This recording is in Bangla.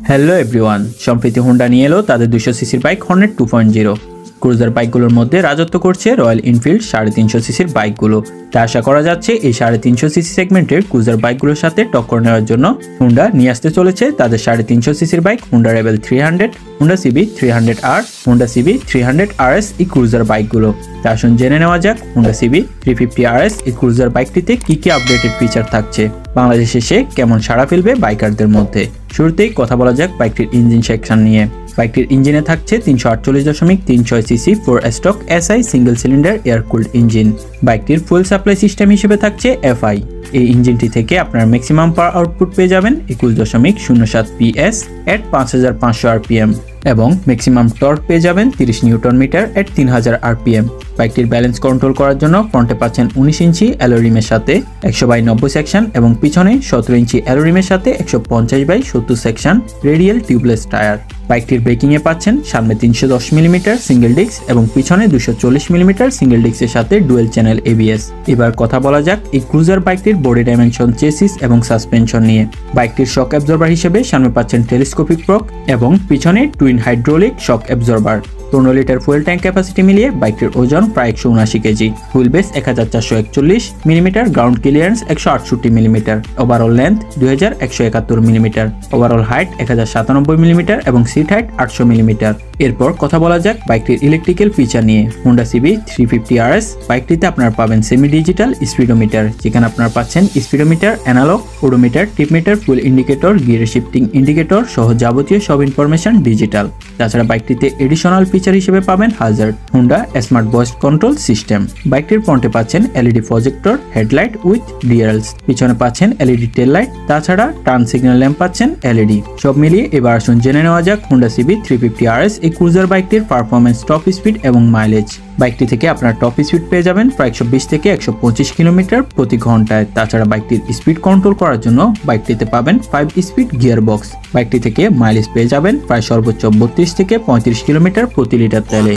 হ্যালো এভরিওয়ান, সম্প্রতি হোন্ডা নিয়ে এলো তাদের 200 সিসির বাইক হর্নেট 2.0। ক্রুজার বাইকগুলোর মধ্যে রাজত্ব করছে রয়্যাল এনফিল্ড 350 সিসির বাইকগুলো। তা আশা করা যাচ্ছে এই 350 সিসি সেগমেন্টের ক্রুজার বাইকগুলোর সাথে টক্কর নেওয়ার জন্য হোন্ডা নিয়ে আসতে চলেছে তাদের 350 সিসির bike Honda rebel 300, Honda C B 300R, Honda C B 300RS এই ক্রুজার বাইকগুলো। তা আসুন জেনে নেওয়া যাক হোন্ডা সিবি 350RS এই ক্রুজার বাইকটিতে কি কি আপডেটেড ফিচার থাকছে, বাংলাদেশে এসে কেমন সাড়া ফেলবে বাইকারদের মধ্যে। শুরুতেই কথা বলা যাক বাইকটির ইঞ্জিন সেকশন নিয়ে। বাইকটির ইঞ্জিনে থাকছে 348.36 CC 4 stock SI single cylinder air cooled engine. বাইকটির ফুয়েল সাপ্লাই সিস্টেম হিসেবে থাকছে এফআই। এই ইঞ্জিনটি থেকে আপনার ম্যাক্সিমাম পাওয়ার আউটপুট পেয়ে যাবেন 21.07 PS এট 5500 RPM এবং ম্যাক্সিমাম টর্ক পেয়ে যাবেন 30 নিউটন মিটার এট 3000 RPM। বাইকটির ব্যালেন্স কন্ট্রোল করার জন্য ফ্রন্টে পাচ্ছেন 19 ইঞ্চি অ্যালোরিমের সাথে 100/90 সেকশন এবং পিছনে 17 ইঞ্চি অ্যালোরিমের সাথে 150/70 সেকশন রেডিয়াল টিউবলেস টায়ার। বাইকটির ব্রেকিংয়ে পাচ্ছেন সামনে 310 মিলিমিটার সিঙ্গেল ডিস্ক এবং পিছনে 240 মিলিমিটার সিঙ্গেল ডিস্কের সাথে ডুয়েল চ্যানেল ABS। এবার কথা বলা যাক এই ক্রুজার বাইকটির বডি ডাইমেনশন, চেসিস এবং সাসপেনশন নিয়ে। বাইকটির শক অ্যাবজর্বার হিসেবে সামনে পাচ্ছেন টেলিস্কোপিক ফ্রক এবং পিছনে twin hydraulic shock absorber. 15 litre fuel tank capacity মিলিয়ে বাইকটির ওজন প্রায় 179 KG. Wheel base 1441 millimetre, ground clearance 168 millimetre, overall length 2171 millimetre, overall height 1097 millimetre এবং সিট হাইট 800 মিলিমিটার। এরপর কথা বলা যাক বাইকটির ইলেকট্রিক্যাল ফিচার নিয়ে। হোন্ডা সিবি 350RS বাইকটিতে আপনারা পাবেন সেমি ডিজিটাল স্পিডোমিটার, যেখানে আপনারা পাচ্ছেন স্পিডোমিটার, অ্যানালগ, ওডোমিটার, টিপমিটার, ফুল ইন্ডিকেটর, গিয়ার শিফটিং ইন্ডিকেটর সহ যাবতীয় সব ইনফরমেশন ডিজিটাল। তাছাড়া বাইকটিতে এডিশনাল ফিচার হিসেবে পাবেন hazard, Honda smart voice control system. বাইকটির ফ্রন্টে পাচ্ছেন এলইডি প্রজেক্টর হেডলাইট উইথ ডিআরএলস, পিছনে পাচ্ছেন এলইডি টেল লাইট, তাছাড়া টার্ন সিগন্যাল ল্যাম্প পাচ্ছেন এলইডি। সব মিলিয়ে এবার আসুন জেনে নেওয়া যাক হোন্ডা সিবি 350RS এই ক্রুজার বাইকটির পারফরমেন্স, টপ স্পিড এবং মাইলেজ। বাইকটি থেকে আপনার টপ স্পিড পেয়ে যাবেন প্রায় 120 থেকে 125 কিলোমিটার প্রতি ঘন্টায়। তাছাড়া বাইকটির স্পিড কন্ট্রোল করার জন্য বাইকটিতে পাবেন 5 স্পিড গিয়ার বক্স। বাইকটি থেকে মাইলেজ পেয়ে যাবেন প্রায় সর্বোচ্চ 32 থেকে 35 কিলোমিটার প্রতি লিটার তেলে।